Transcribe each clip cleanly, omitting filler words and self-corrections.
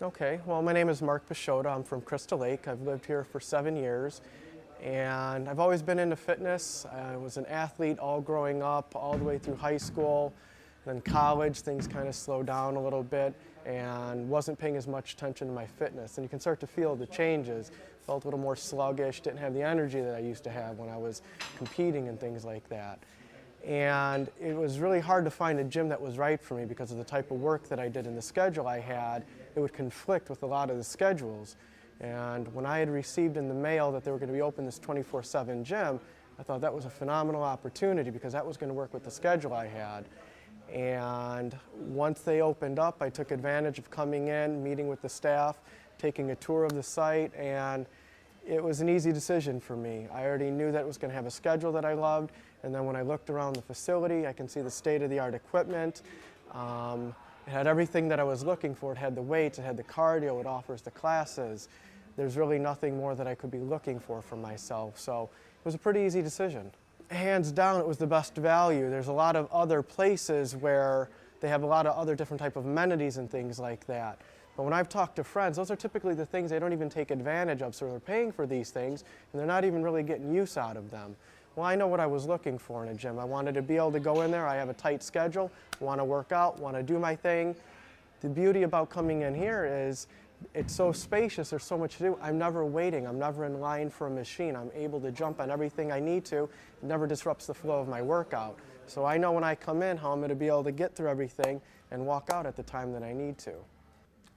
Okay, well, my name is Pishotta. I'm from Crystal Lake. I've lived here for 7 years, and I've always been into fitness. I was an athlete all growing up, all the way through high school. Then college, things kind of slowed down a little bit, and wasn't paying as much attention to my fitness. And you can start to feel the changes. Felt a little more sluggish, didn't have the energy that I used to have when I was competing and things like that. And it was really hard to find a gym that was right for me because of the type of work that I did and the schedule I had. It would conflict with a lot of the schedules. And when I had received in the mail that they were going to be open this 24/7 gym, I thought that was a phenomenal opportunity because that was going to work with the schedule I had. And once they opened up, I took advantage of coming in, meeting with the staff, taking a tour of the site, and it was an easy decision for me. I already knew that it was going to have a schedule that I loved, and then when I looked around the facility, I can see the state-of-the-art equipment. It had everything that I was looking for. It had the weights, it had the cardio, it offers the classes. There's really nothing more that I could be looking for myself, so it was a pretty easy decision. Hands down, it was the best value. There's a lot of other places where they have a lot of other different type of amenities and things like that. But when I've talked to friends, those are typically the things they don't even take advantage of, so they're paying for these things, and they're not even really getting use out of them. Well, I know what I was looking for in a gym. I wanted to be able to go in there. I have a tight schedule, want to work out, want to do my thing. The beauty about coming in here is it's so spacious, there's so much to do. I'm never waiting, I'm never in line for a machine. I'm able to jump on everything I need to. It never disrupts the flow of my workout. So I know when I come in how I'm going to be able to get through everything and walk out at the time that I need to.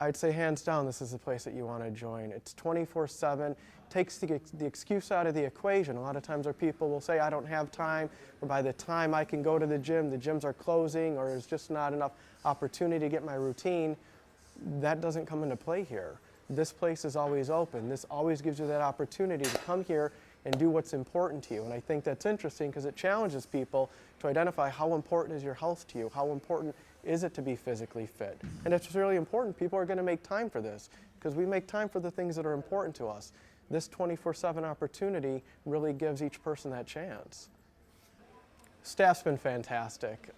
I'd say hands down this is the place that you want to join. It's 24/7, takes the excuse out of the equation. A lot of times our people will say I don't have time, or by the time I can go to the gyms are closing, or there's just not enough opportunity to get my routine. That doesn't come into play here. This place is always open. This always gives you that opportunity to come here and do what's important to you. And I think that's interesting because it challenges people to identify how important is your health to you, how important is it to be physically fit. And it's really important. People are going to make time for this because we make time for the things that are important to us. This 24/7 opportunity really gives each person that chance. Staff's been fantastic.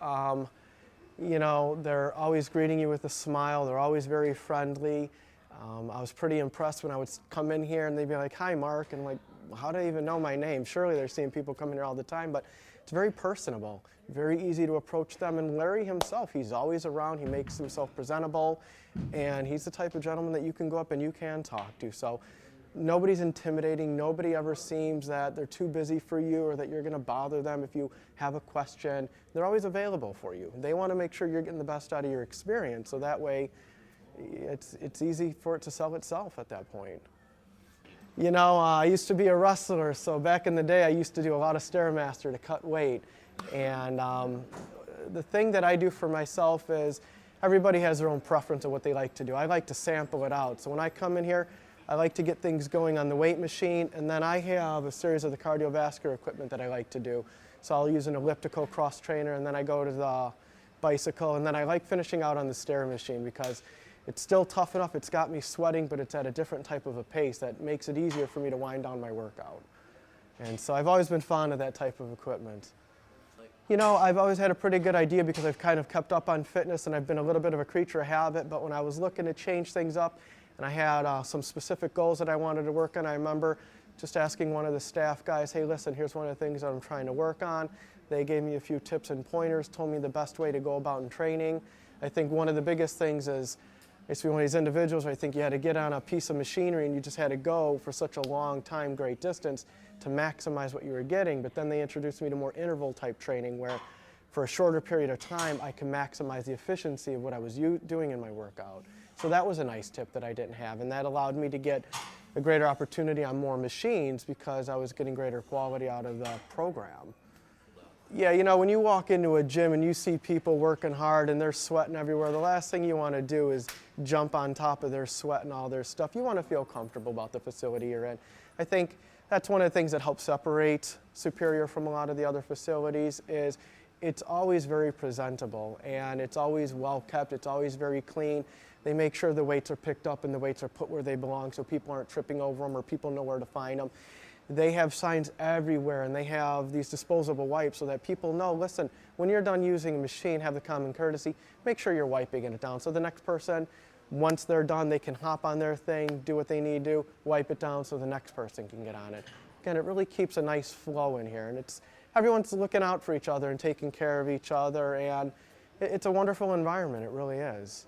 You know, they're always greeting you with a smile. They're always very friendly. I was pretty impressed when I would come in here and they'd be like, "Hi, Mark," and I'm like, well, how do they even know my name? Surely they're seeing people come in here all the time, but it's very personable, very easy to approach them. And Larry himself, he's always around. He makes himself presentable, and he's the type of gentleman that you can go up and you can talk to. So nobody's intimidating. Nobody ever seems that they're too busy for you or that you're going to bother them if you have a question. They're always available for you. They want to make sure you're getting the best out of your experience, so that way it's easy for it to sell itself at that point. You know, I used to be a wrestler, so back in the day I used to do a lot of Stairmaster to cut weight. And the thing that I do for myself is everybody has their own preference of what they like to do. I like to sample it out. So when I come in here, I like to get things going on the weight machine, and then I have a series of the cardiovascular equipment that I like to do. So I'll use an elliptical cross trainer, and then I go to the bicycle, and then I like finishing out on the stair machine because it's still tough enough. It's got me sweating, but it's at a different type of a pace that makes it easier for me to wind down my workout. And so I've always been fond of that type of equipment. You know, I've always had a pretty good idea because I've kind of kept up on fitness and I've been a little bit of a creature of habit, but when I was looking to change things up and I had some specific goals that I wanted to work on, I remember just asking one of the staff guys, hey, listen, here's one of the things that I'm trying to work on. They gave me a few tips and pointers, told me the best way to go about in training. I think one of the biggest things is basically one of these individuals where I think you had to get on a piece of machinery and you just had to go for such a long time, great distance to maximize what you were getting. But then they introduced me to more interval type training where for a shorter period of time I can maximize the efficiency of what I was doing in my workout. So that was a nice tip that I didn't have, and that allowed me to get a greater opportunity on more machines because I was getting greater quality out of the program. Yeah, you know, when you walk into a gym and you see people working hard and they're sweating everywhere, the last thing you want to do is jump on top of their sweat and all their stuff. You want to feel comfortable about the facility you're in. I think that's one of the things that helps separate Superior from a lot of the other facilities is it's always very presentable and it's always well kept, it's always very clean. They make sure the weights are picked up and the weights are put where they belong so people aren't tripping over them or people know where to find them. They have signs everywhere and they have these disposable wipes so that people know, listen, when you're done using a machine, have the common courtesy, make sure you're wiping it down so the next person Once they're done, they can hop on their thing, do what they need to do, wipe it down so the next person can get on it. Again, it really keeps a nice flow in here, and everyone's looking out for each other and taking care of each other, and it's a wonderful environment, it really is.